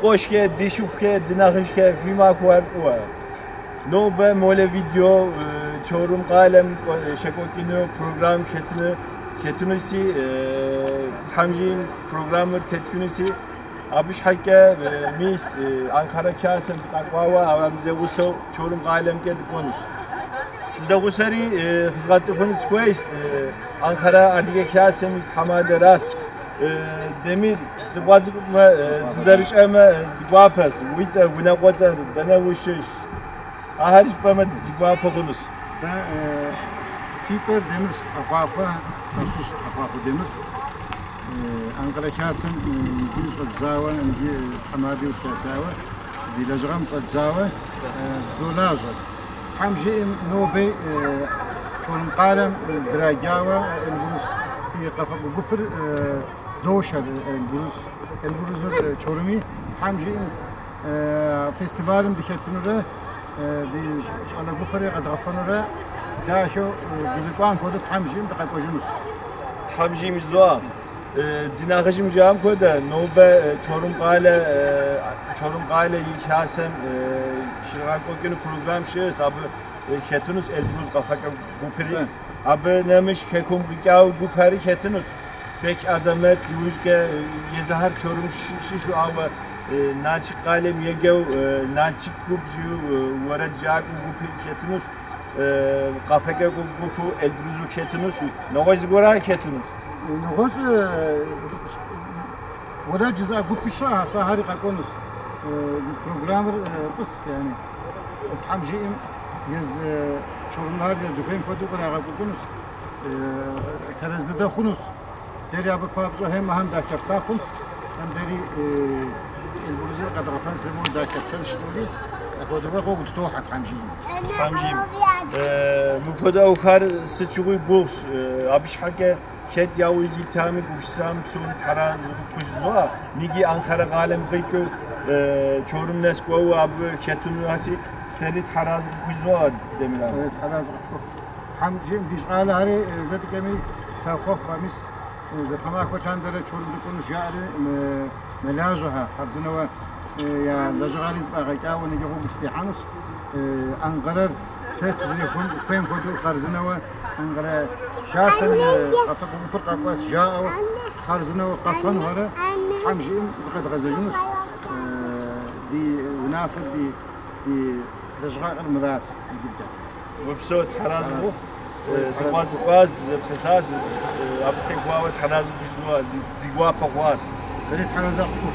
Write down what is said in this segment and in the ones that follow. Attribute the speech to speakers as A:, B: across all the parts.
A: Dipoşke, dişukke, dinahışke, filmak var. Nobe mole video, çorum kalem, şekokino program şetunisi, tamjin programmer tetkünisi. Abiş hakke mis Ankara kasem takvava avamze uso çorum kalem ke diponuş. Sizde gusari fızgatı koyes Ankara adige kasem hamade ras demir dibazık mı dizarış ama dibapes witzer wina whatzer dana wuşuş ahariş bama dibapa konus.
B: Sen sitzer demir takvapa saçış takvapa demir Ankara kasem bir zawa indi hamadi uçtawa dilajgam zawa dolaja hamjim nobe çorum kalem drajawa elbus قفق بكر دوشة البروز çorumi hamjim festivalin diketünüre di şala bukere qad gaffanura da şu bizikwan kodu hamjim daqajunus
A: hamjim zoam dinaqajim jam koda nobe çorum qale yikhasen şiraqokunu program şes abi ketunus elbuz qafaka bukeri abi nemiş kekum gikav bukari ketunus pek azamet yujke yezahar çorum şişu ama nalçık kalem yegev nalçık gubju varacak bukeri ketunus qafaka buku elbruzu ketunus noğaz gora ketunus
B: noğaz oda ceza gupişa sahari qakonus programmer qıs yani hamjim yez çorumlar ya cüfem kodu qara qakonus terazda khunus deri abi papzo hem da kapta khuns hem deri البرز قد غفن سمو دا كتل شتوري اخذوا بقى وتوحت حمجين
A: مكودا وخار ستشوي بوس ابيش حاجه كد ياوزي تامي بوسام سون تراز كوزوا نيجي انقره قالم قيكو çorum nesku abi ketun hasi feri taraz kuzwa demilan
B: taraz hamjin dişale hari zatkemi sakhaf khamis زفهمك وشان درة شورم تكون شعر ملاجها حرزنا يا لجغاليز باقي أو نجحو بتستحانوس أنقرر تتزريخون قيم كودو خرزنا وأنقرر شاسن قفقو بفرقة قوات جاء خرزنا وقفن هذا حمجين زقد غزجونس دي ونافر دي لجغال المداس
A: وبصوت حرازمو دواز قاز بزبساس أبتك واو تحناز بجوا دوا بقواس
B: بدي تحناز أقفوف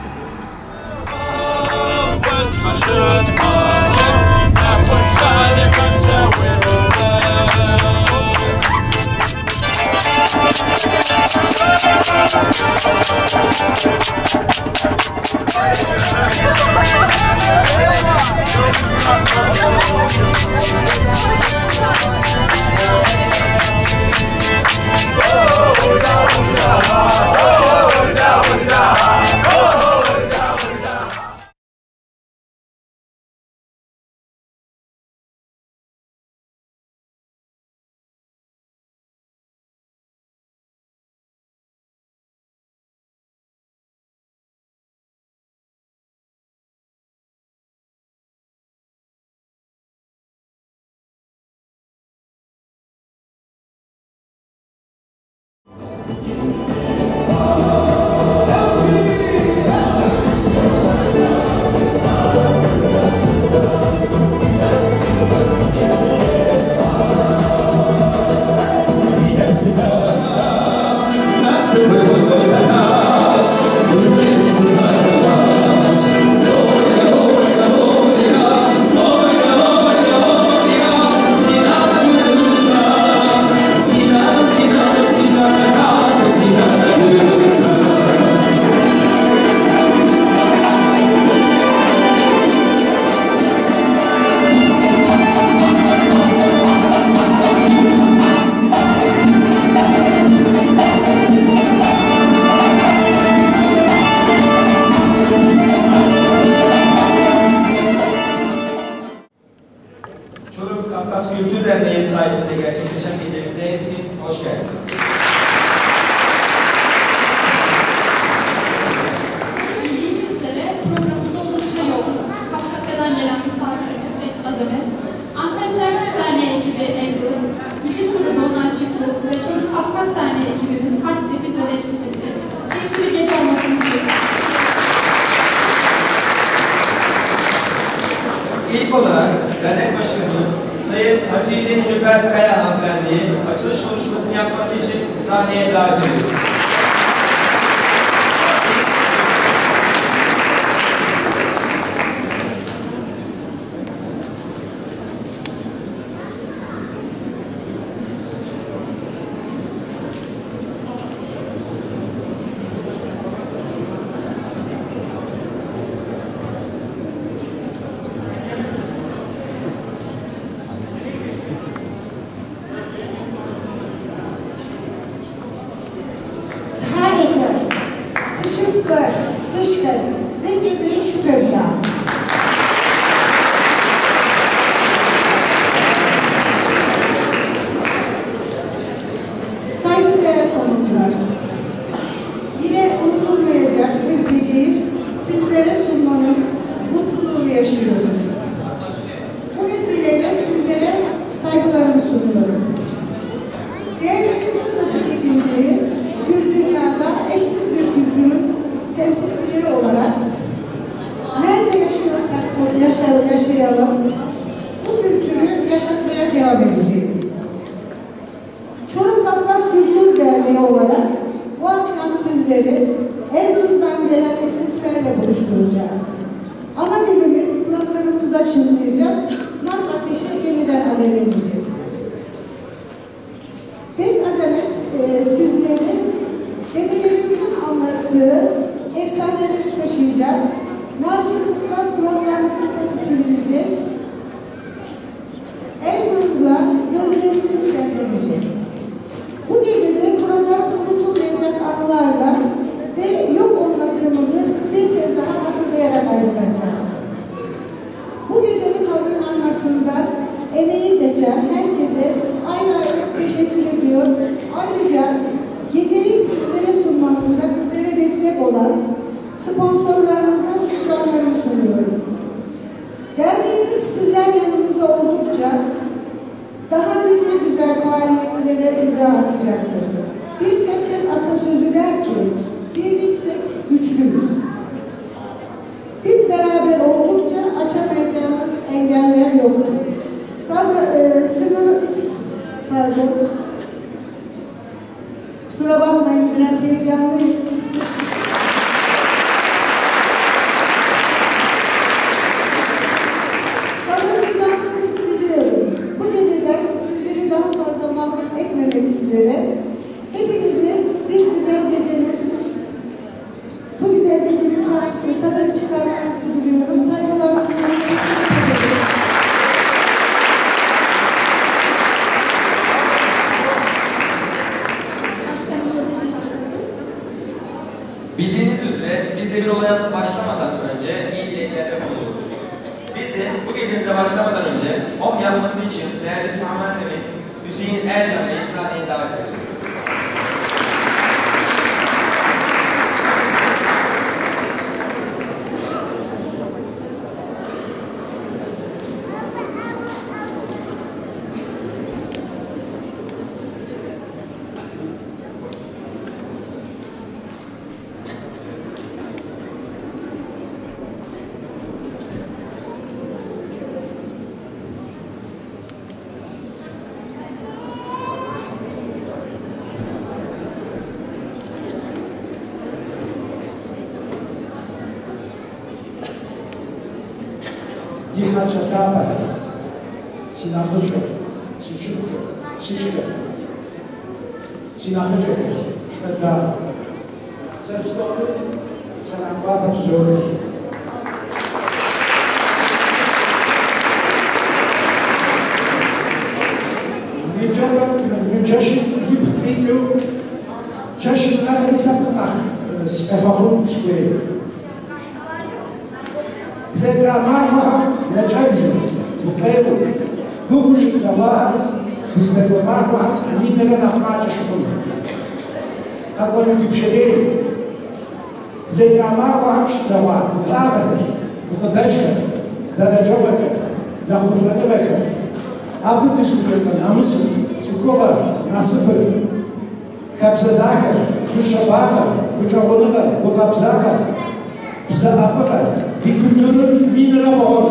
C: Bildiğiniz üzere programımız eşlik edecek. Keyifli bir gece olmasını diliyoruz.
D: İlk olarak dernek başkanımız Sayın Hatice Nilüfer Kaya hanımefendiyi açılış konuşmasını yapması için sahneye davet ediyoruz.
E: Saygıdeğer konuklar, yine unutulmayacak bir geceyi sizlere sunmanın mutluluğunu yaşıyoruz. Bu vesileyle sizlere saygılarımı sunuyorum. Değerlerin hızla tüketildiği bir dünyada eşsiz bir kültürün temsilcileri olarak nerede yaşıyorsak yaşayalım, bu kültürü yaşatmaya devam edeceğiz. Çorum Kafkas Kültür Derneği olarak bu akşam sizleri Elbruz'dan gelen esintilerle buluşturacağız. Ana dilimiz kulaklarımızda çınlayacak, nart ateşi yeniden alevlenecek. Pek azamet sizleri dedelerimizin anlattığı efsaneleri taşıyacak, Nalçıklıklar kulaklarınızın nasıl silinecek, Elbruz'la gözleriniz şenlenecek. Bu gecede burada unutulmayacak anılarla ve yok olmadığımızı bir kez daha hatırlayarak ayrılacağız. Bu gecenin hazırlanmasında emeği geçen herkese ayrı ayrı teşekkür ediyor. Ayrıca geceyi sizlere sunmamızda bizlere destek olan sponsorlarımıza şükranlarımı sunuyorum. Derneğimiz sizler yanımızda oldukça daha nice güzel faaliyetlere imza atacaktır. Bir Çerkez atasözü der ki, birliksek güçlüyüz. Biz beraber oldukça aşamayacağımız engeller yoktur. Kusura bakmayın, biraz heyecanlıyım. Sabırsızlandığınızı biliyorum. Bu geceden sizleri daha fazla mahrum etmemek üzere hepinizi bir güzel gecenin, bu güzel gecenin tadını çıkarmanızı diliyorum. Saygılar sunuyorum. Teşekkür ederim.
C: Başkanımıza teşekkür ediyoruz.
D: Bildiğiniz üzere biz de bir olaya başlamadan önce iyi dileklerde bulunuruz. Biz de bu gecemize başlamadan önce yapması için değerli Tihametimiz Hüseyin Ercan Bey'i sahneye davet ediyoruz.
F: Diha çatabat, sinahıcı, sıçkı, sinahıcı, şmedda, sebstonu, sanambaba tuzoruz. Mücaşin hiptriyo, caşin afrikakmak, efahun tsuye. Petra Marmaha, Necabju, Bukebu, Bugush Zabaha, Biznego Marmaha, Lidera Nahmacha Shukun. Kakonu Tipshedin, Petra Marmaha, Zabaha, Bufavaher, Bufabeshka, Darajovaher, Dahuzanavaher, Abu Diskujeta, Namus, Tsukova, Nasipur, Kapsadaher, bu şabaka, bu çoğunluğa, bu kapsaka, bize afaka, bir kültürün minira bağlı.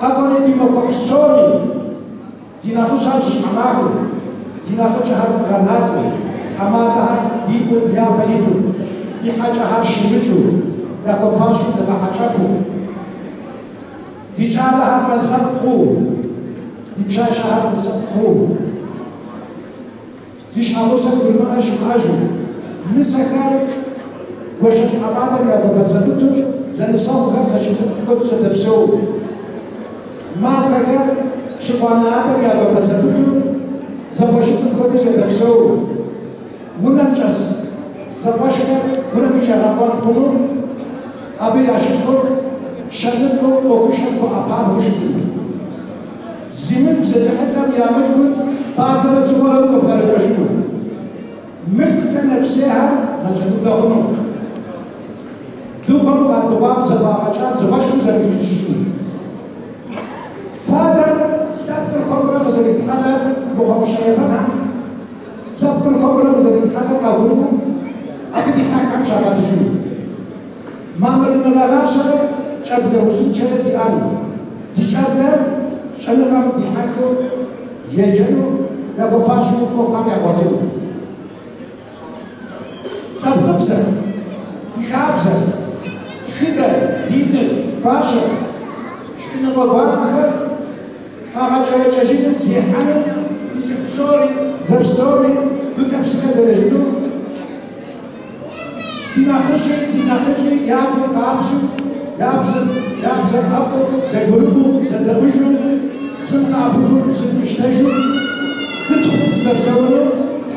F: Kakone dimoko psoni, dinahu şarj amahu, dinahu çahar kanatu, hamada diku diyapa itu, dihaçahar şimicu, yako fansu daha haçafu. Diçalaha medhafku, dipşaşahar mesafku. Ziş alusak bilma aşmaju, nisakar goşet hamada ya babazadutu, zanisal kar zaşifut kodu zadepseu. Maltakar şıpanada ya babazadutu, zabaşifut kodu zadepseu. Bunam ças, zabaşkar, bunam içarapan konu, abi aşıkı, şanlıfı okuşanfı apan hoştu. Zimin bize zehetlem yametku, bazıları çuvaları kapları koşuyor. Mülkten nefseha, macaduk lahunu. Dukam kadubab zabağaçat, zabaşkı zengişişu. Fadan, sabtır komra bize gitkalar, muhamışayefana. Sabtır komra bize gitkalar kavurumu. Abi dihakam şaratıcı. Mamırın lagaşarı, çabda usul çele di ani. Dişabda, şanıgam dihakı, yecenu, yako faşu kokam yakotu. Sabtıpsa, dihapsa, tühide, dindir, faşu. Şunu babakı, ağaçaya çeşinin, zihanın, dizipsori, zepstori, gükepsine delejunu. Dinahıcı, yağdır, kapsın, yapsın, afı, zegurubu, zedevuşu, sın kapıkı, sın işteşu, bütüktüz defsevunu,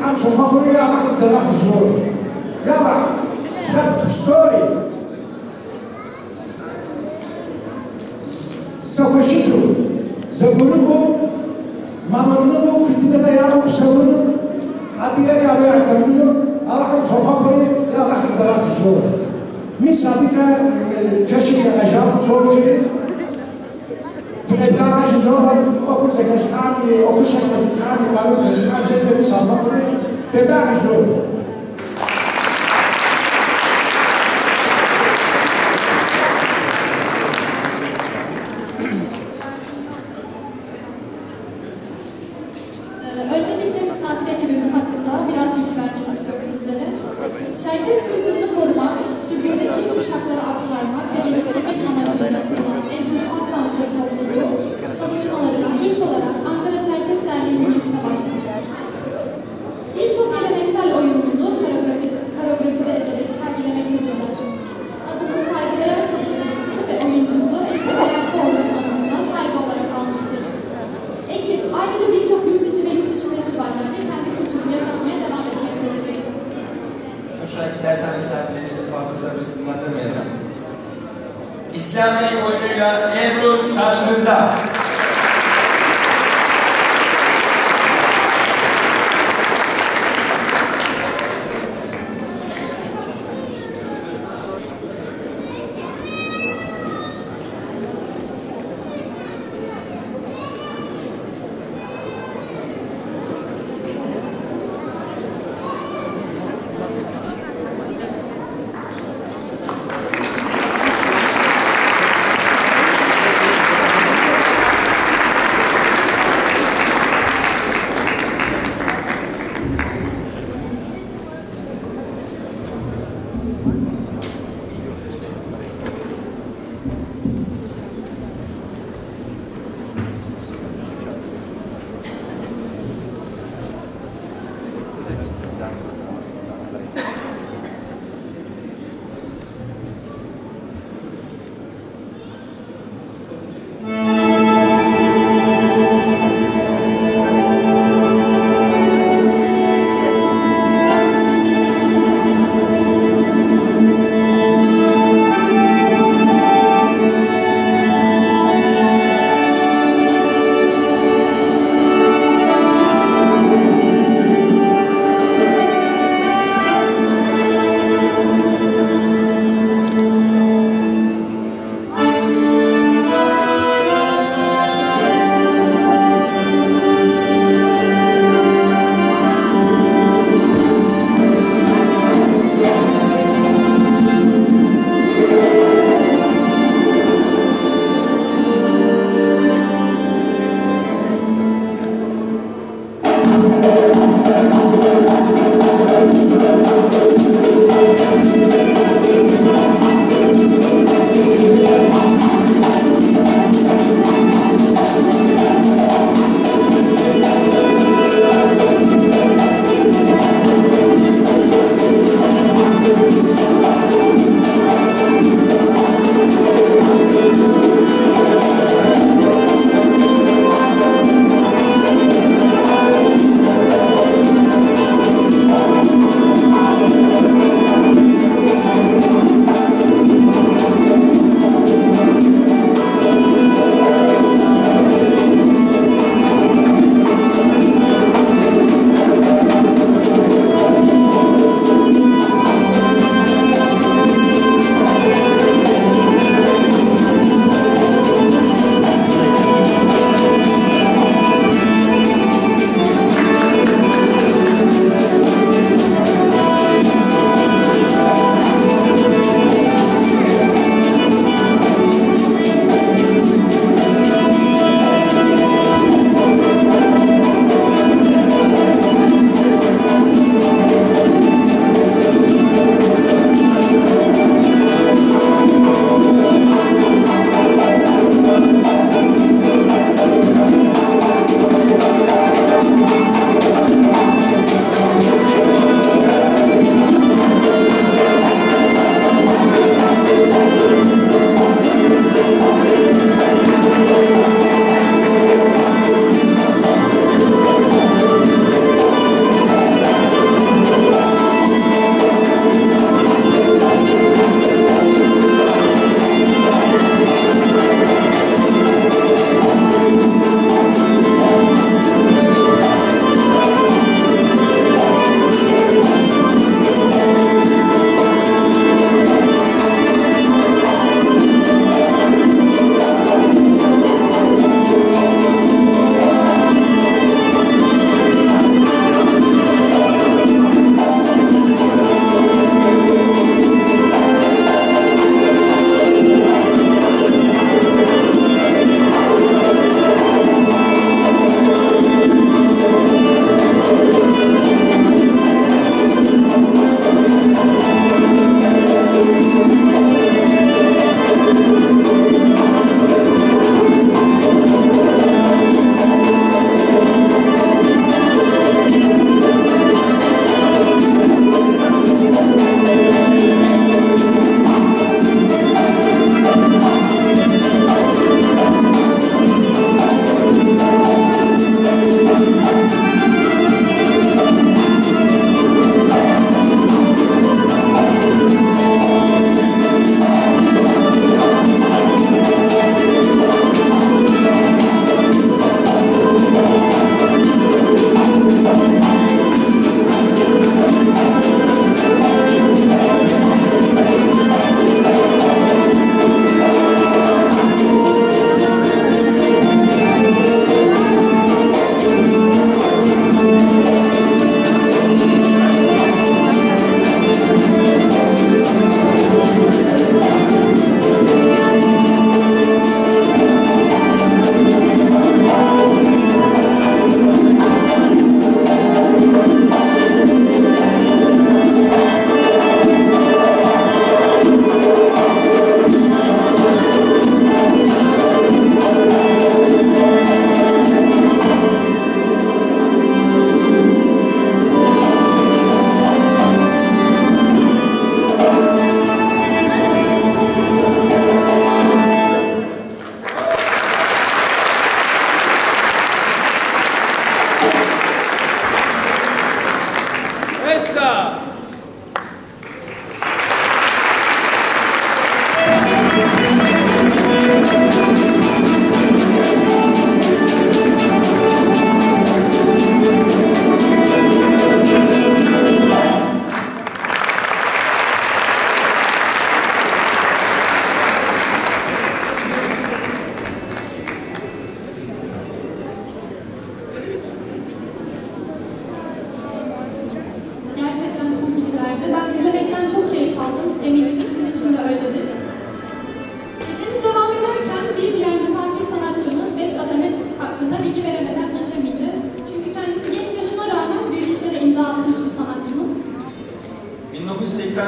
F: tam sokakını yağmak dağık zor. Yağmak, sen story. Zafaşitu, zegurubu, mamarını, fitnede yağıp sevunu, adiye yağmaya kamını, Allah'ım sokakını yağmak dağık zor. Misafirler çeşitli ajan sorucu, Frederic Zoran, okul zekâskâni, okul zekâskâni, balık zekâskâni, zette misafirler, Frederic Zoran.
C: Öncelikle misafir ekibimiz hakkında biraz bilgi vermek istiyorum sizlere. Çerkes kültürünü korumak, sürgündeki kuşaklara aktarmak ve geliştirmek amacıyla kurulan Elbrus Halk Dansları topluluğu çalışmalarına ilk olarak Ankara Çerkes Derneği bünyesinde başlamıştır. Birçok geleneksel oyunumuzu koreografize ederek sergilemektedirler. Adını saygıdeğer çalıştırıcısı ve oyuncusu Elbrus Hayatoğlu'nun anısına saygı olarak almıştır. Ekip ayrıca birçok yurt içi ve yurt dışı festivallerde kendi kültürünü yaşatmaya devam etmektedir.
D: Şu an istersen misafirlerinizi fazla sabırsızlandırmayalım. İslami oyunuyla Elbrus karşınızda.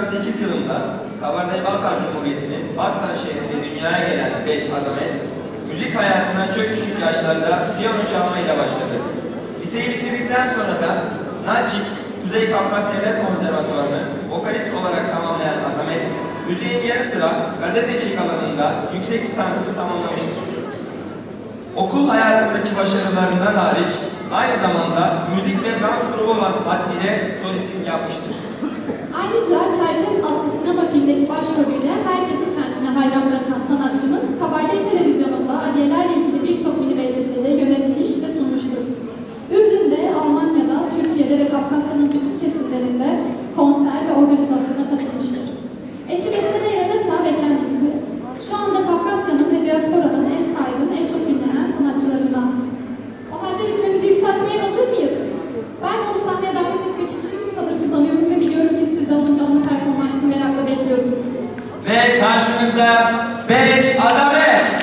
D: 1998 yılında Kabardey-Balkar Cumhuriyeti'nin Baksan şehrinde dünyaya gelen Beç Azamet, müzik hayatına çok küçük yaşlarda piyano çalmayla başladı. Liseyi bitirdikten sonra da Nalçik Kuzey Kafkas Devlet Konservatuvarı'nı vokalist olarak tamamlayan Azamet, müziğin yanı sıra gazetecilik alanında yüksek lisansını tamamlamıştır. Okul hayatındaki başarılarından hariç, aynı zamanda müzik ve dans grubu olan Haddi'de solistlik yapmıştır.
C: Ayrıca Çerkez adlı sinema filmdeki başrolüyle herkesi kendine hayran bırakan sanatçımız, Kabardey Televizyonu'nda adiyelerle ilgili birçok mini belgeseli yönetmiş ve sunmuştur. Ürdün'de, Almanya'da, Türkiye'de ve Kafkasya'nın bütün kesimlerinde konser ve organizasyona katılmıştır. Eşi Besene Ereneta ve kendisi, şu anda Kafkasya'nın ve diasporanın en saygın, en çok dinlenen sanatçılarından. O halde ritmimizi yükseltmeye hazır mıyız? Ben onu sahneye davet etmek için sabırsızlanıyorum ve biliyorum ki siz de onun canlı performansını merakla bekliyorsunuz.
D: Ve karşınızda Beç Azamet!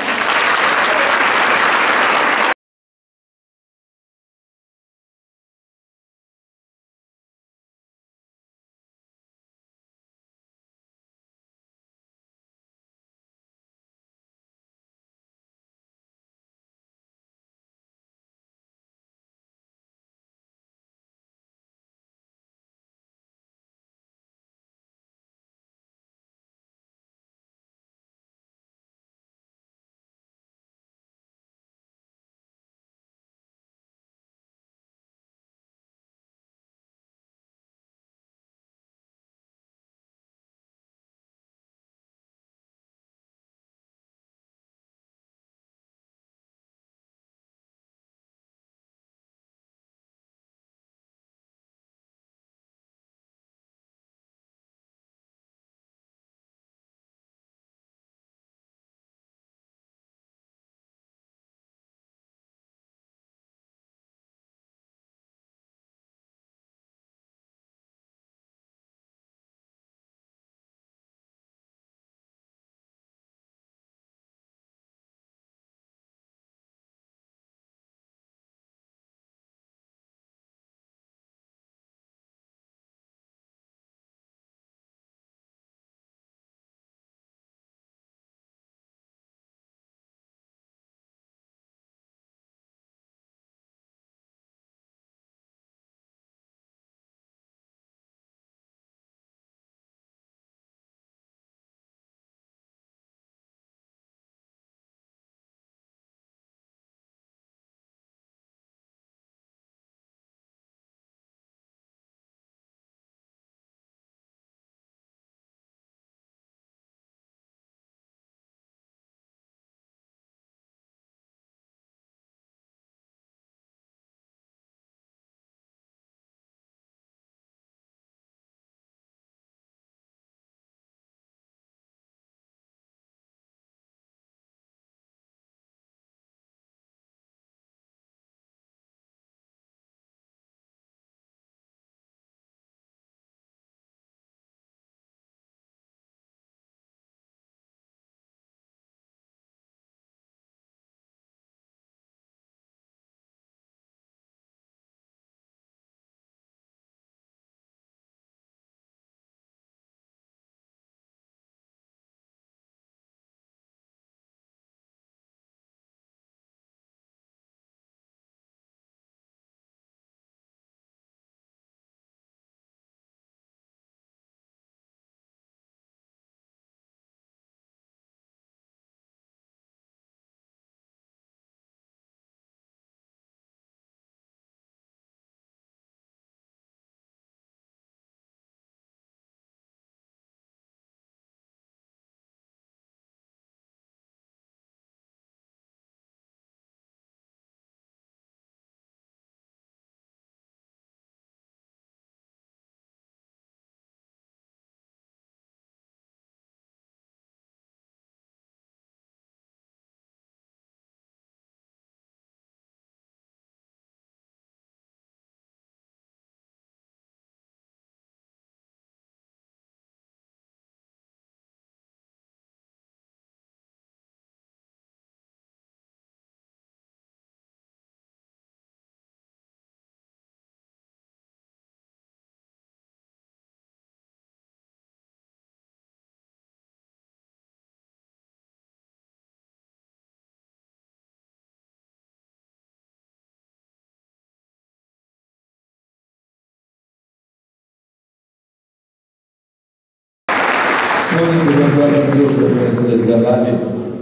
G: Sony Zagabra Zurda President Gavani,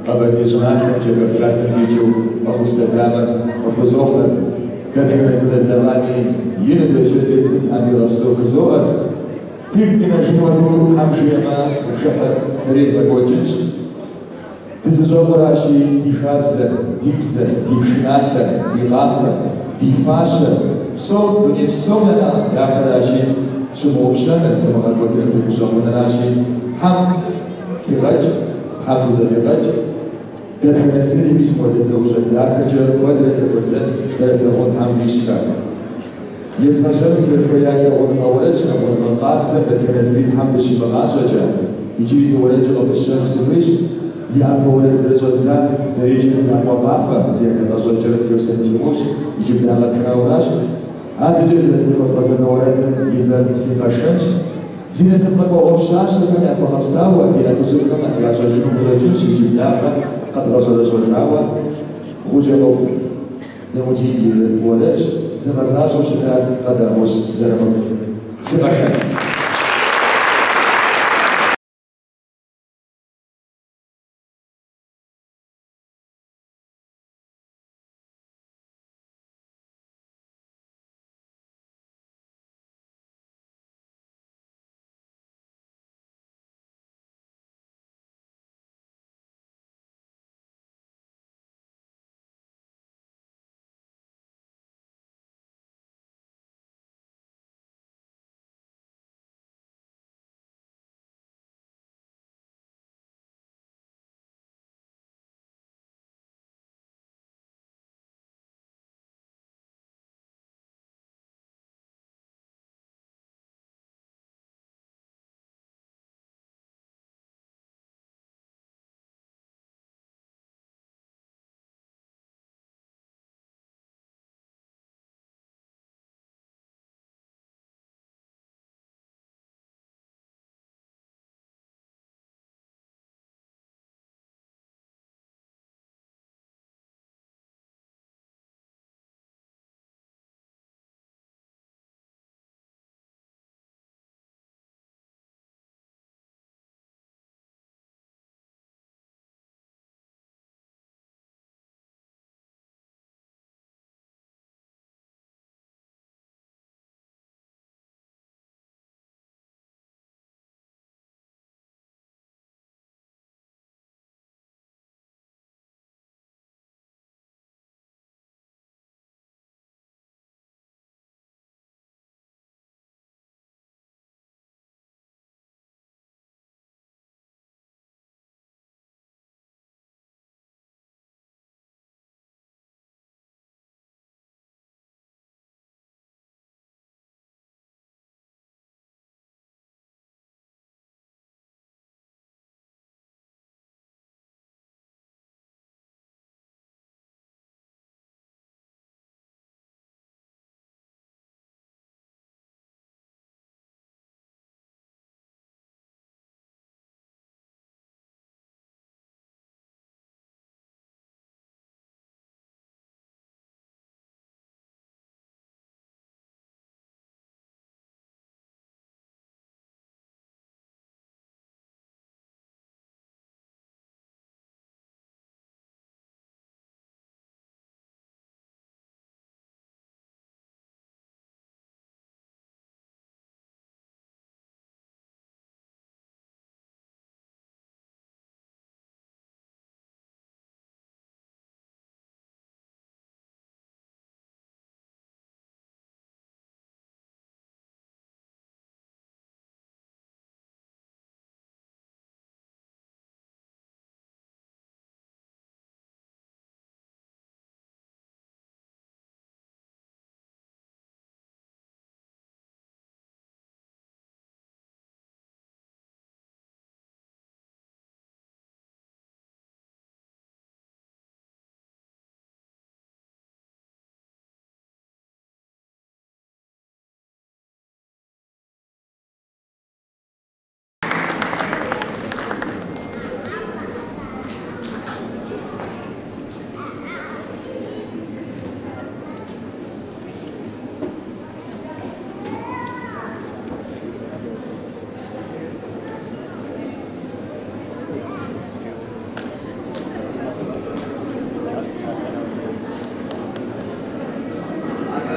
G: aber die Journalisten, die auf Klassen Video, auf Instagram, auf Besucher, der President Gavani, jene deutsche Wissen an die Rostov Besucher, fügt mir das nur du, Hamschirma, Schaffer, Reda Gotsch. Diese Jobrashi, die Habse, Diebse, die Schnache, die Rache, die Fasche, so, du nimmst so mehr, ja, Rashi, zum Aufstellen, der man gut in die Jobrashi, Ham, Firaj, Ham за Firaj, der Finanzielle Bismodeze уже Дахаджа, Квадресе Косе, Зареферон Ham Вишка. Если нажмете Фаяхи он Хауречка, он Капса, der Finanzielle Ham Дешибагаджа, и через его речь Лопешем Сифриш, я проводил за речь за Мапафа, за который Джеркио Сентимуш, и Джубляна Краураш, а где за это посмотрел и за Симбашенч, Zine se plăcă 8 și că ne-a conopsau, bine cu zurcă, ne-a jăjut cu răciun și Giuliaca, ca trăjă de jăjaua, Rugelou, zemudii Oleci, Zemăzașul și că Adamoș, Zerămă. Săbășani.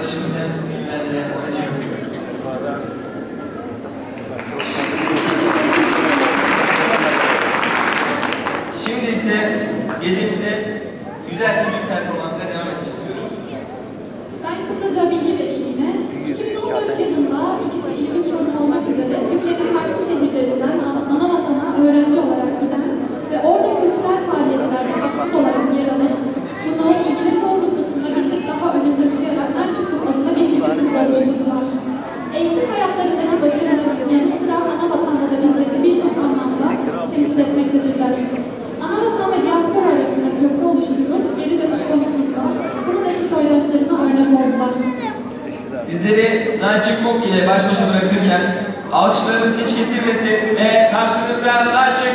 D: arkadaşımız hem filmlerde oynuyor. Şimdi ise gecemize güzel müzik performansına devam etmek istiyoruz.
C: Ben kısaca bilgi vereyim yine. 2014 yılında ikisi ilimiz çocuk olmak üzere Türkiye'nin farklı şehirlerinden ana vatana öğrenci olarak giden ve orada kültürel faaliyetlerde aktif olarak yer alan, bunu ilgili doğrultusunda bir tık daha öne taşıyarak Nalçık adında bir müzik grubu oluşturdular. Eğitim hayatlarındaki başarıların yanı sıra ana vatanda da bizleri birçok anlamda temsil etmektedirler. Ana vatan ve diaspora arasında köprü oluşturup geri dönüş konusunda buradaki soydaşlarına örnek oldular.
D: Sizleri Nalçık ile baş başa bırakırken alkışlarınız hiç kesilmesin ve karşınızda Nalçık.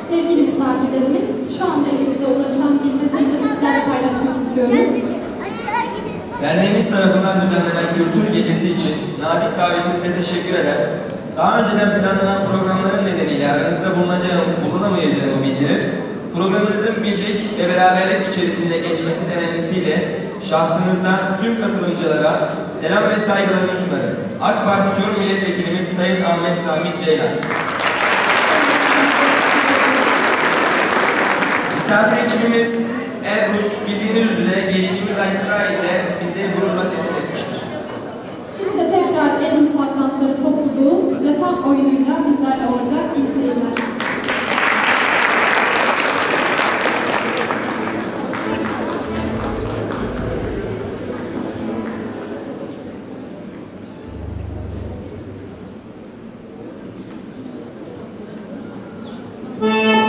C: Sevgili misafirlerimiz, şu anda elimize ulaşan bir mesajı sizlerle paylaşmak istiyoruz.
D: Derneğimiz tarafından düzenlenen kültür gecesi için nazik davetinize teşekkür eder. Daha önceden planlanan programların nedeniyle aranızda bulunamayacağımı bildirir. Programınızın birlik ve beraberlik içerisinde geçmesi temennisiyle şahsınızdan tüm katılımcılara selam ve saygılarımı sunarım. AK Parti Çorum Milletvekilimiz Sayın Ahmet Sami Ceylan. Misafir ekibimiz Erkus bildiğiniz üzere geçtiğimiz ay İsrail'de bizleri gururla temsil etmiştir.
C: Şimdi de tekrar Elbrus Halk Dansları topluluğu Zefak oyunuyla bizlerle olacak. İyi seyirler.
E: Müzik